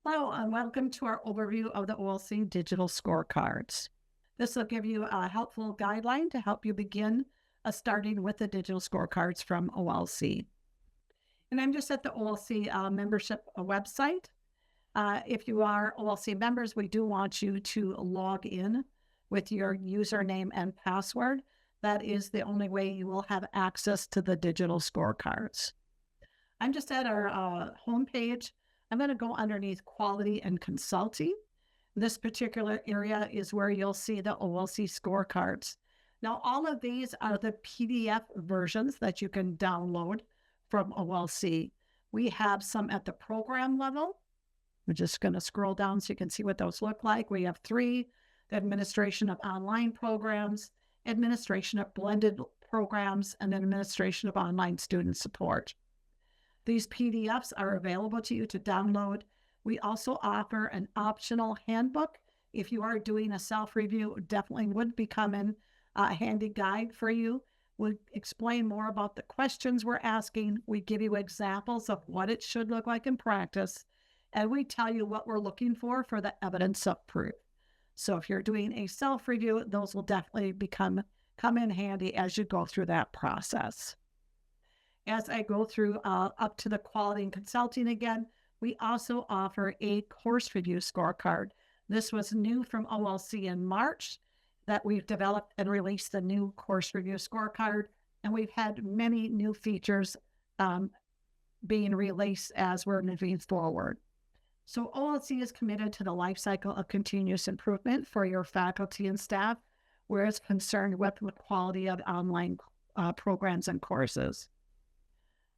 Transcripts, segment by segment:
Hello, and welcome to our overview of the OLC digital scorecards. This will give you a helpful guideline to help you begin starting with the digital scorecards from OLC. And I'm just at the OLC membership website. If you are OLC members, we do want you to log in with your username and password. That is the only way you will have access to the digital scorecards. I'm just at our homepage. I'm going to go underneath quality and consulting. This particular area is where you'll see the OLC scorecards. Now, all of these are the PDF versions that you can download from OLC. We have some at the program level. We're just going to scroll down so you can see what those look like. We have 3, the administration of online programs, administration of blended programs, and then administration of online student support. These PDFs are available to you to download. We also offer an optional handbook. If you are doing a self-review, definitely would become a handy guide for you. We explain more about the questions we're asking. We give you examples of what it should look like in practice. And we tell you what we're looking for the evidence of proof. So if you're doing a self-review, those will definitely come in handy as you go through that process. As I go through up to the quality and consulting again, we also offer a course review scorecard. This was new from OLC in March that we've developed and released the new course review scorecard. And we've had many new features being released as we're moving forward. So OLC is committed to the life cycle of continuous improvement for your faculty and staff, where it's concerned with the quality of online programs and courses.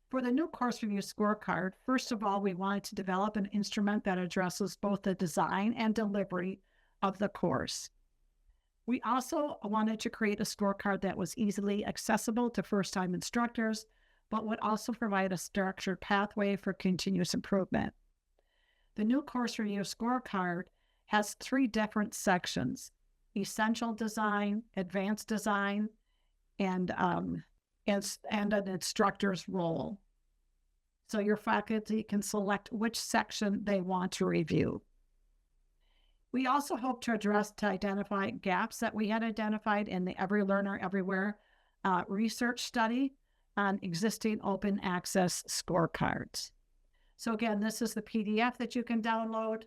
For the new course review scorecard, first of all, we wanted to develop an instrument that addresses both the design and delivery of the course. We also wanted to create a scorecard that was easily accessible to first-time instructors, but would also provide a structured pathway for continuous improvement. The new course review scorecard has 3 different sections: essential design, advanced design, and an instructor's role. So your faculty can select which section they want to review. We also hope to identify gaps that we had identified in the Every Learner Everywhere research study on existing open access scorecards. So again, this is the PDF that you can download.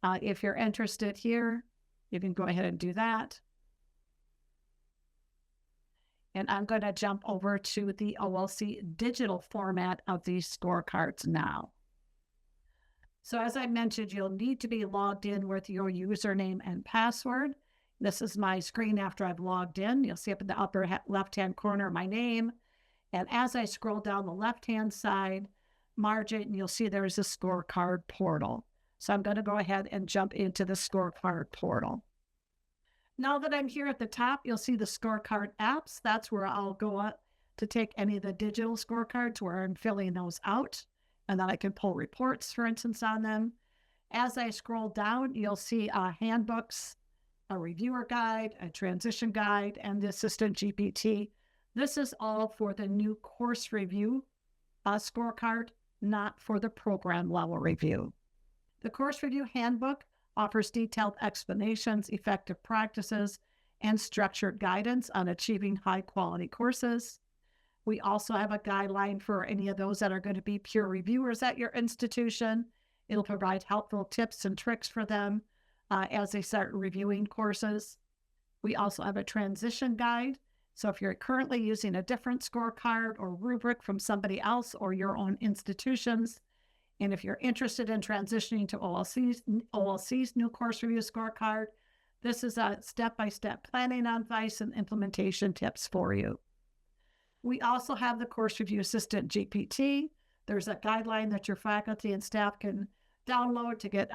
If you're interested here, you can go ahead and do that. And I'm going to jump over to the OLC digital format of these scorecards now. So as I mentioned, you'll need to be logged in with your username and password. This is my screen after I've logged in. You'll see up in the upper left-hand corner my name. And as I scroll down the left-hand side margin, you'll see there's a Scorecard Portal. So I'm going to go ahead and jump into the Scorecard Portal. Now that I'm here at the top, you'll see the scorecard apps. That's where I'll go up to take any of the digital scorecards where I'm filling those out. And then I can pull reports, for instance, on them. As I scroll down, you'll see handbooks, a reviewer guide, a transition guide, and the assistant GPT. This is all for the new course review scorecard, not for the program level review. The course review handbook offers detailed explanations, effective practices, and structured guidance on achieving high-quality courses. We also have a guideline for any of those that are going to be peer reviewers at your institution. It'll provide helpful tips and tricks for them as they start reviewing courses. We also have a transition guide. So if you're currently using a different scorecard or rubric from somebody else or your own institutions, and if you're interested in transitioning to OLC's new course review scorecard, this is a step-by-step planning advice and implementation tips for you. We also have the course review assistant GPT. There's a guideline that your faculty and staff can download to get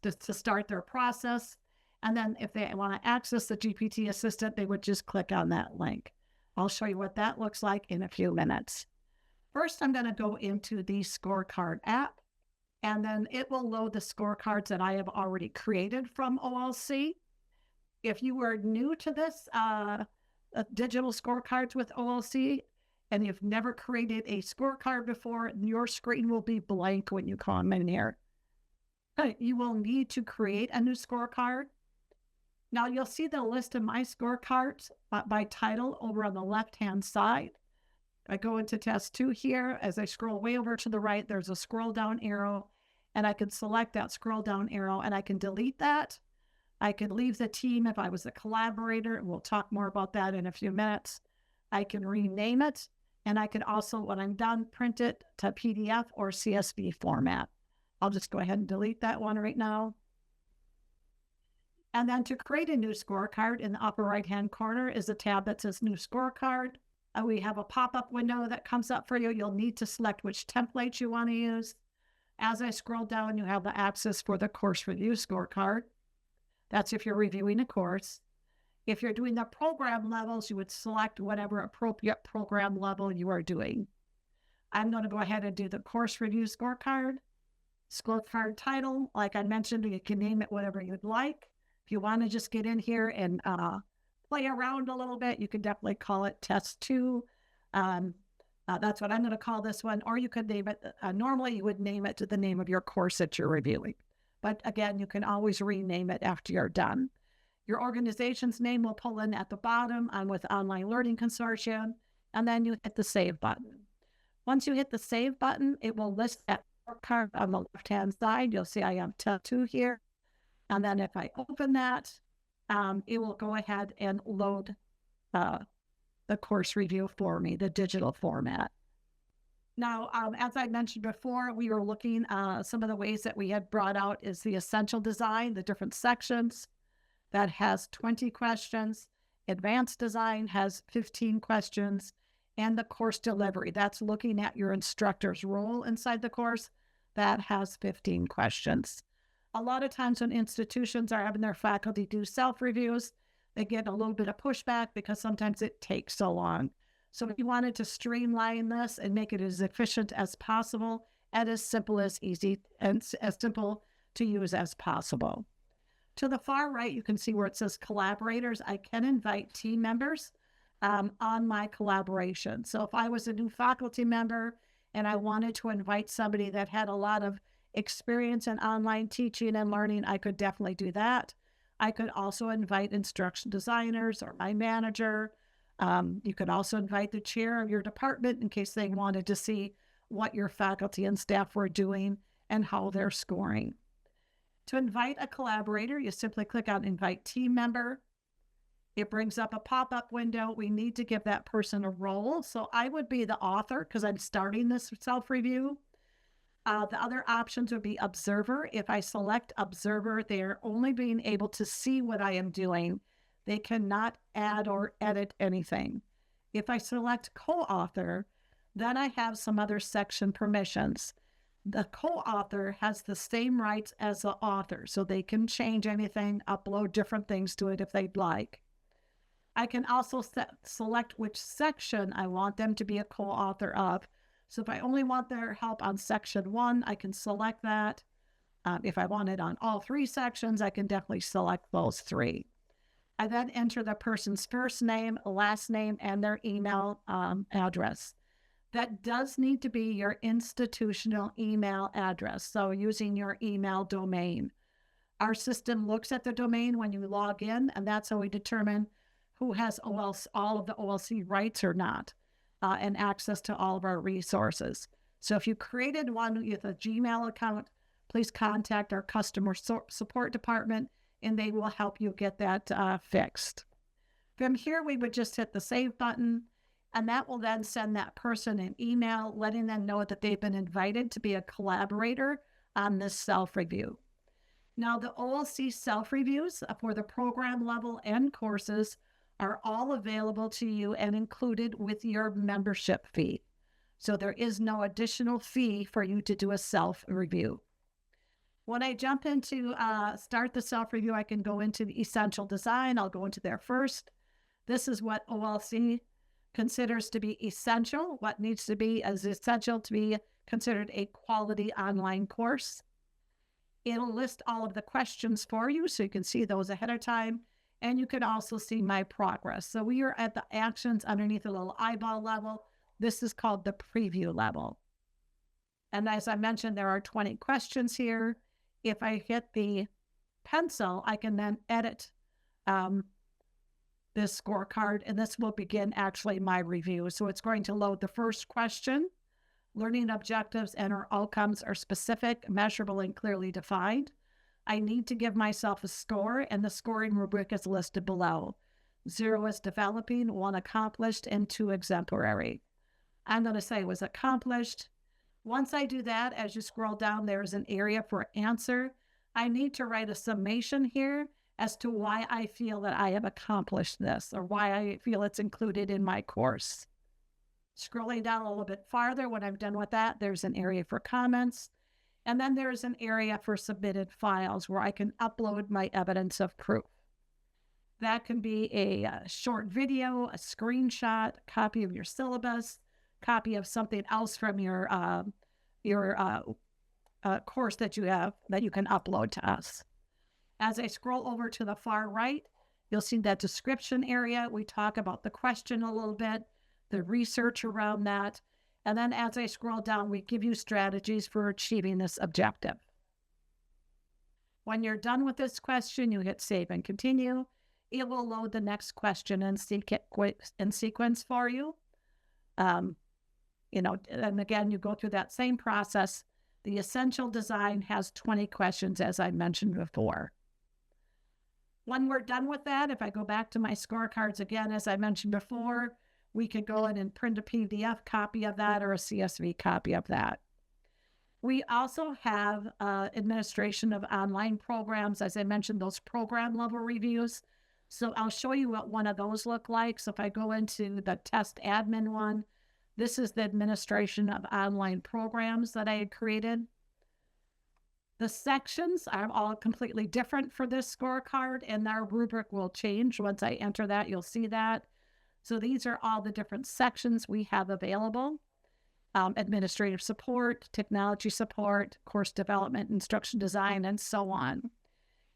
to start their process. And then if they want to access the GPT assistant, they would just click on that link. I'll show you what that looks like in a few minutes. First, I'm going to go into the Scorecard app, and then it will load the scorecards that I have already created from OLC. If you were new to this digital scorecards with OLC, and you've never created a scorecard before, your screen will be blank when you come in here. you will need to create a new scorecard. Now you'll see the list of my scorecards by title over on the left-hand side. I go into test 2 here. As I scroll way over to the right, there's a scroll down arrow, and I can select that scroll down arrow and I can delete that. I could leave the team if I was a collaborator. We'll talk more about that in a few minutes. I can rename it, and I can also, when I'm done, print it to PDF or CSV format. I'll just go ahead and delete that one right now. And then to create a new scorecard, in the upper right-hand corner is a tab that says New Scorecard. We have a pop-up window that comes up for you. You'll need to select which template you want to use. As I scroll down, you have the access for the course review scorecard. That's if you're reviewing a course. If you're doing the program levels, you would select whatever appropriate program level you are doing. I'm going to go ahead and do the course review scorecard. Scorecard title, like I mentioned, you can name it whatever you'd like. If you want to just get in here and play around a little bit, you can definitely call it test 2. That's what I'm going to call this one. Or you could name it, normally you would name it to the name of your course that you're reviewing. But again, you can always rename it after you're done. Your organization's name will pull in at the bottom. I'm with Online Learning Consortium. And then you hit the Save button. Once you hit the Save button, it will list that scorecard on the left-hand side. You'll see I have test 2 here. And then if I open that, it will go ahead and load the course review for me, the digital format. Now, as I mentioned before, we were looking, some of the ways that we had brought out is the essential design, the different sections. That has 20 questions. Advanced design has 15 questions. And the course delivery, that's looking at your instructor's role inside the course, that has 15 questions. A lot of times when institutions are having their faculty do self-reviews, they get a little bit of pushback because sometimes it takes so long. So we wanted to streamline this and make it as efficient as possible and as simple as easy and as simple to use as possible. To the far right, you can see where it says collaborators. I can invite team members on my collaboration. So if I was a new faculty member and I wanted to invite somebody that had a lot of experience in online teaching and learning, I could definitely do that. I could also invite instruction designers or my manager. You could also invite the chair of your department in case they wanted to see what your faculty and staff were doing and how they're scoring. To invite a collaborator, you simply click on Invite Team Member. It brings up a pop-up window. We need to give that person a role. So I would be the author because I'm starting this self-review. The other options would be Observer. If I select Observer, they're only being able to see what I am doing. They cannot add or edit anything. If I select Co-author, then I have some other section permissions. The co-author has the same rights as the author, so they can change anything, upload different things to it if they'd like. I can also select which section I want them to be a co-author of. So if I only want their help on section 1, I can select that. If I want it on all 3 sections, I can definitely select those 3. I then enter the person's first name, last name, and their email address. That does need to be your institutional email address, so using your email domain. Our system looks at the domain when you log in, and that's how we determine who has OLC, all of the OLC rights or not, and access to all of our resources. So if you created one with a Gmail account, please contact our customer support department, and they will help you get that fixed. From here, we would just hit the Save button, and that will then send that person an email letting them know that they've been invited to be a collaborator on this self-review. Now, the OLC self-reviews for the program level and courses are all available to you and included with your membership fee. So there is no additional fee for you to do a self-review. When I jump into start the self-review, I can go into the essential design. I'll go into there first. This is what OLC considers to be essential, what needs to be as essential to be considered a quality online course. It'll list all of the questions for you so you can see those ahead of time, and you can also see my progress. So we are at the actions underneath a little eyeball level. This is called the preview level. And as I mentioned, there are 20 questions here. If I hit the pencil, I can then edit this scorecard, and this will begin actually my review. So it's going to load the first question. Learning objectives and our outcomes are specific, measurable, and clearly defined. I need to give myself a score, and the scoring rubric is listed below. 0 is developing, 1 accomplished, and 2 exemplary. I'm going to say was accomplished. Once I do that, as you scroll down, there's an area for answer. I need to write a summation here as to why I feel that I have accomplished this, or why I feel it's included in my course. Scrolling down a little bit farther, when I'm done with that, there's an area for comments. And then there's an area for submitted files where I can upload my evidence of proof. That can be a short video, a screenshot, a copy of your syllabus, copy of something else from your course that you have that you can upload to us. As I scroll over to the far right, you'll see that description area. We talk about the question a little bit, the research around that. And then as I scroll down, we give you strategies for achieving this objective. When you're done with this question, you hit save and continue. It will load the next question in sequence for you. And again, you go through that same process. The essential design has 20 questions, as I mentioned before. When we're done with that, if I go back to my scorecards again, as I mentioned before, we could go in and print a PDF copy of that or a CSV copy of that. We also have administration of online programs. As I mentioned, those program level reviews. So I'll show you what one of those look like. So if I go into the test admin one, this is the administration of online programs that I had created. The sections are all completely different for this scorecard, and our rubric will change. Once I enter that, you'll see that. So these are all the different sections we have available. Administrative support, technology support, course development, instruction design, and so on.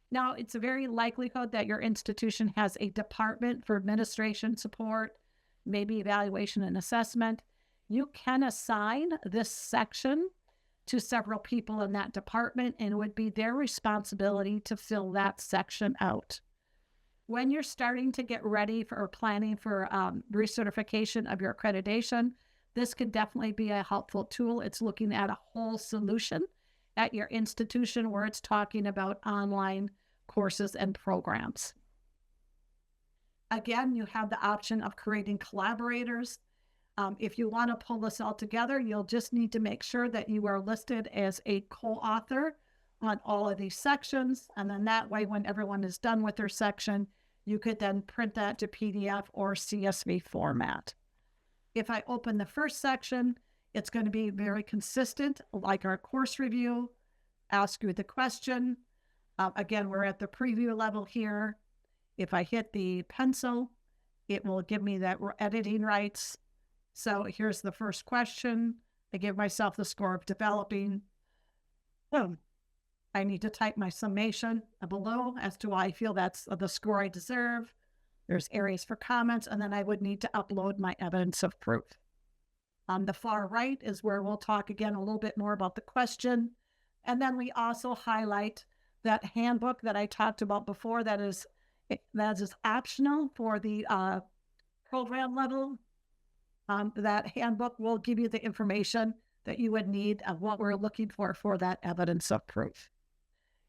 Now, it's a very likelihood that your institution has a department for administration support, maybe evaluation and assessment. You can assign this section to several people in that department, and it would be their responsibility to fill that section out. When you're starting to get ready for or planning for recertification of your accreditation, this could definitely be a helpful tool. It's looking at a whole solution at your institution where it's talking about online courses and programs. Again, you have the option of creating collaborators. If you want to pull this all together, you'll just need to make sure that you are listed as a co-author on all of these sections. And then that way, when everyone is done with their section, you could then print that to PDF or CSV format. If I open the first section, it's going to be very consistent, like our course review, ask you the question. Again, we're at the preview level here. If I hit the pencil, it will give me that editing rights. So here's the first question. I give myself the score of developing. I need to type my summation below as to why I feel that's the score I deserve. There's areas for comments, and then I would need to upload my evidence of proof. On the far right is where we'll talk again a little bit more about the question. And then we also highlight that handbook that I talked about before that is optional for the program level. That handbook will give you the information that you would need of what we're looking for that evidence of proof.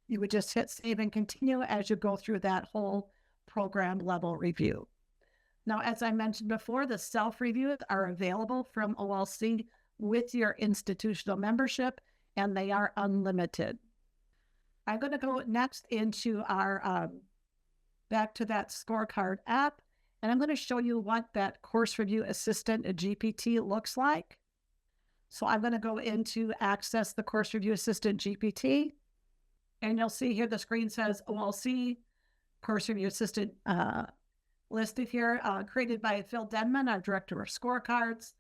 You would just hit save and continue as you go through that whole program level review. Now, as I mentioned before, the self-reviews are available from OLC with your institutional membership, and they are unlimited. I'm going to go next into our, back to that scorecard app, and I'm going to show you what that course review assistant GPT looks like. So I'm going to go into access the course review assistant GPT, and you'll see here the screen says OLC course review assistant listed here, created by Phil Denman, our director of scorecards.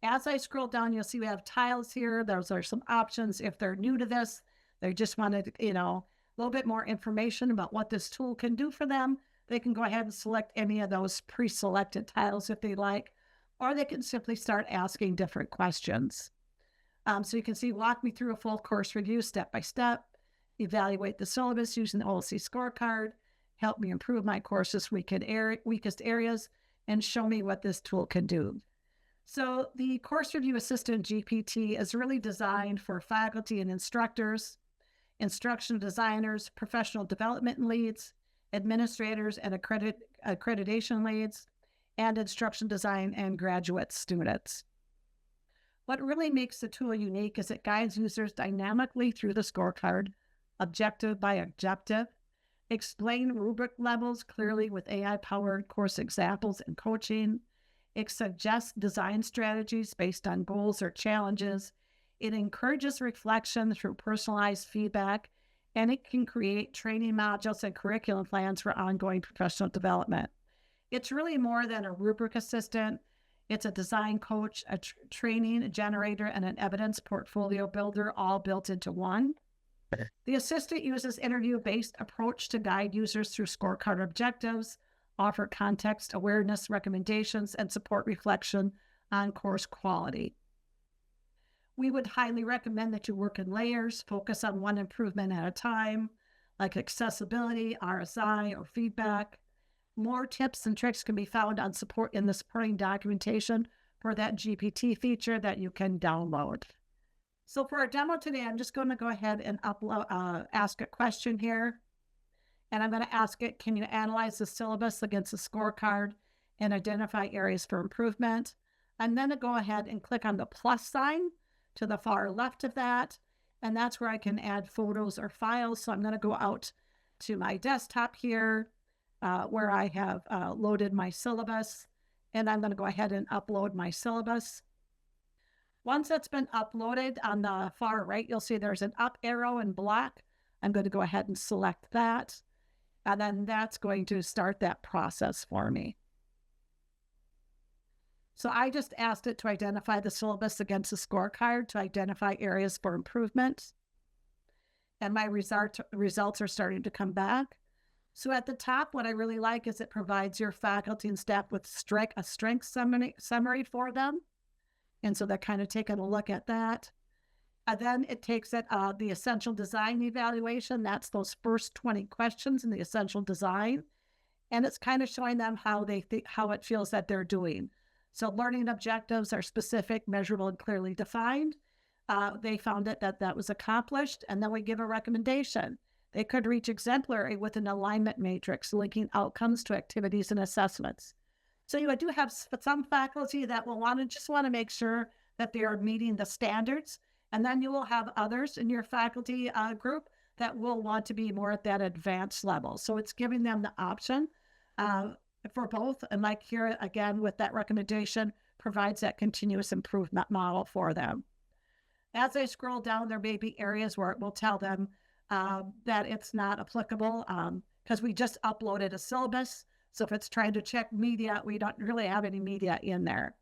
As I scroll down, you'll see we have tiles here. Those are some options. If they're new to this, they just wanted, a little bit more information about what this tool can do for them, they can go ahead and select any of those pre-selected tiles if they like, or they can simply start asking different questions. So you can see, walk me through a full course review step by step. evaluate the syllabus using the OLC scorecard, help me improve my course's weakest areas, and show me what this tool can do. So the Course Review Assistant GPT is really designed for faculty and instructors, instructional designers, professional development leads, administrators and accreditation leads, and instruction design and graduate students. What really makes the tool unique is it guides users dynamically through the scorecard, objective by objective, explain rubric levels clearly with AI-powered course examples and coaching. It suggests design strategies based on goals or challenges. It encourages reflection through personalized feedback, and it can create training modules and curriculum plans for ongoing professional development. It's really more than a rubric assistant. It's a design coach, a training generator, and an evidence portfolio builder all built into one. The assistant uses interview-based approach to guide users through scorecard objectives, offer context awareness recommendations, and support reflection on course quality. We would highly recommend that you work in layers, focus on one improvement at a time, like accessibility, RSI, or feedback. More tips and tricks can be found on in the supporting documentation for that GPT feature that you can download. So for our demo today, I'm just going to go ahead and ask a question here. And I'm going to ask it, can you analyze the syllabus against the scorecard and identify areas for improvement? I'm going to go ahead and click on the plus sign to the far left of that. And that's where I can add photos or files. So I'm going to go out to my desktop here where I have loaded my syllabus. And I'm going to go ahead and upload my syllabus. Once that's been uploaded, on the far right, you'll see there's an up arrow in black. I'm going to go ahead and select that. And then that's going to start that process for me. So I just asked it to identify the syllabus against the scorecard to identify areas for improvement. And my results are starting to come back. So at the top, what I really like is it provides your faculty and staff with a strength summary for them. And so they're kind of taking a look at that. And then it takes it the essential design evaluation. That's those first 20 questions in the essential design. And it's kind of showing them how it feels that they're doing. So learning objectives are specific, measurable, and clearly defined. They found that was accomplished. And then we give a recommendation. They could reach exemplary with an alignment matrix linking outcomes to activities and assessments. So you do have some faculty that will just want to make sure that they are meeting the standards. And then you will have others in your faculty group that will want to be more at that advanced level. So it's giving them the option for both. And like here, again, with that recommendation, provides that continuous improvement model for them. As I scroll down, there may be areas where it will tell them that it's not applicable because we just uploaded a syllabus. So if it's trying to check media, we don't really have any media in there.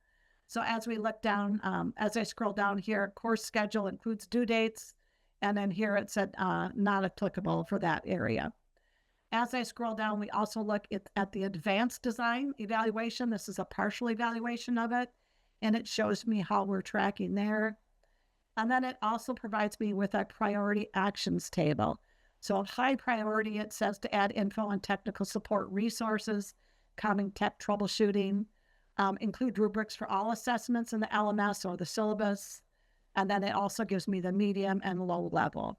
So as we look down, as I scroll down here, course schedule includes due dates. And then here it said not applicable for that area. As I scroll down, we also look at the advanced design evaluation. This is a partial evaluation of it. And it shows me how we're tracking there. And then it also provides me with a priority actions table. So high priority, it says to add info on technical support resources, common tech troubleshooting, include rubrics for all assessments in the LMS or the syllabus. And then it also gives me the medium and low level.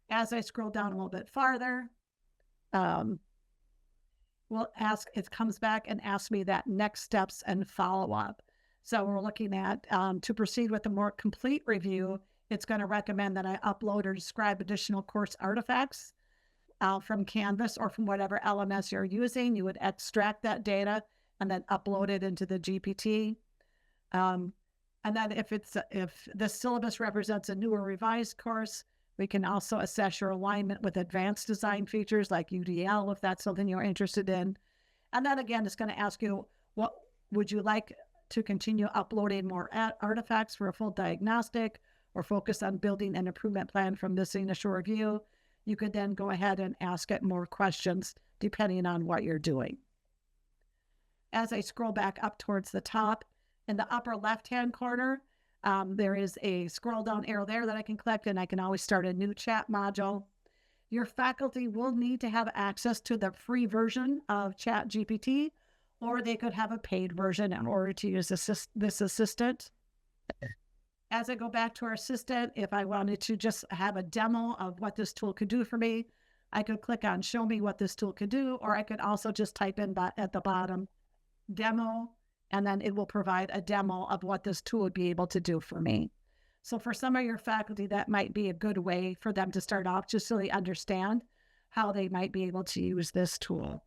As I scroll down a little bit farther, it comes back and asks me that next steps and follow-up. So we're looking at, to proceed with a more complete review, it's going to recommend that I upload or describe additional course artifacts from Canvas or from whatever LMS you're using. You would extract that data and then upload it into the GPT. And then if the syllabus represents a new or revised course, we can also assess your alignment with advanced design features like UDL, if that's something you're interested in. And then again, it's going to ask you, what would you like to continue uploading more artifacts for a full diagnostic or focus on building an improvement plan from this initial review? You could then go ahead and ask it more questions depending on what you're doing. As I scroll back up towards the top, in the upper left-hand corner, There is a scroll down arrow there that I can click, and I can always start a new chat module. Your faculty will need to have access to the free version of ChatGPT, or they could have a paid version in order to use this assistant. As I go back to our assistant, if I wanted to just have a demo of what this tool could do for me, I could click on show me what this tool could do, or I could also just type in at the bottom, demo, and then it will provide a demo of what this tool would be able to do for me. So for some of your faculty, that might be a good way for them to start off, just so they understand how they might be able to use this tool.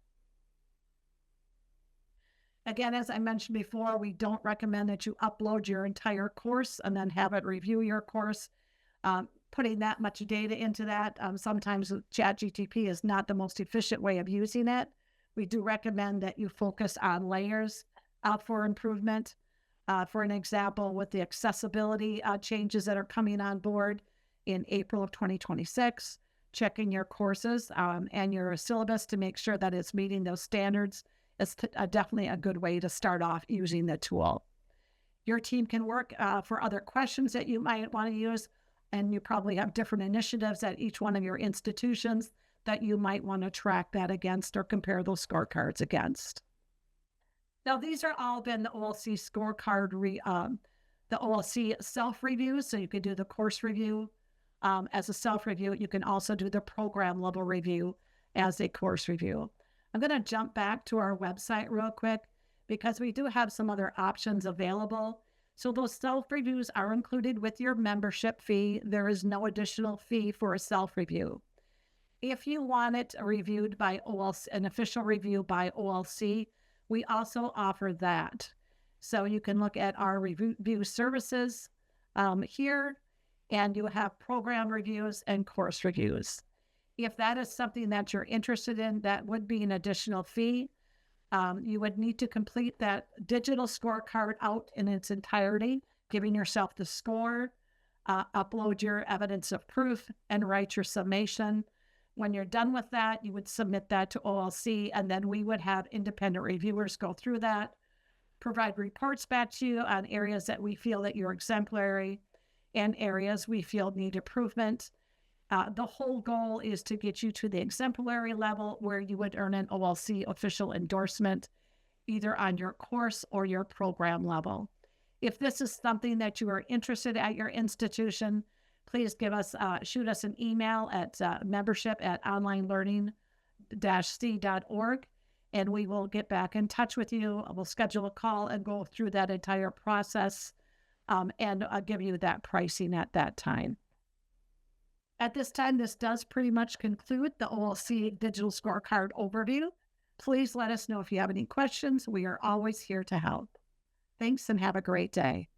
Again, as I mentioned before, we don't recommend that you upload your entire course and then have it review your course. Putting that much data into that, sometimes ChatGPT is not the most efficient way of using it. We do recommend that you focus on layers for improvement. For an example, with the accessibility changes that are coming on board in April of 2026, checking your courses and your syllabus to make sure that it's meeting those standards is definitely a good way to start off using the tool. Your team can work for other questions that you might want to use, and you probably have different initiatives at each one of your institutions that you might want to track that against or compare those scorecards against. Now, these are all been the OLC scorecard, the OLC self-reviews. So you can do the course review as a self-review. You can also do the program level review as a course review. I'm going to jump back to our website real quick because we do have some other options available. So those self-reviews are included with your membership fee. There is no additional fee for a self-review. If you want it reviewed by OLC, an official review by OLC, we also offer that. So you can look at our review services here, and you have program reviews and course reviews. If that is something that you're interested in, that would be an additional fee. You would need to complete that digital scorecard out in its entirety, giving yourself the score, upload your evidence of proof, and write your summation. When you're done with that, you would submit that to OLC, and then we would have independent reviewers go through that, provide reports back to you on areas that we feel that you're exemplary and areas we feel need improvement. The whole goal is to get you to the exemplary level where you would earn an OLC official endorsement, either on your course or your program level. If this is something that you are interested at your institution, please shoot us an email at membership@onlinelearning-c.org, and we will get back in touch with you. We'll schedule a call and go through that entire process and give you that pricing at that time. At this time, this does pretty much conclude the OLC Digital Scorecard overview. Please let us know if you have any questions. We are always here to help. Thanks and have a great day.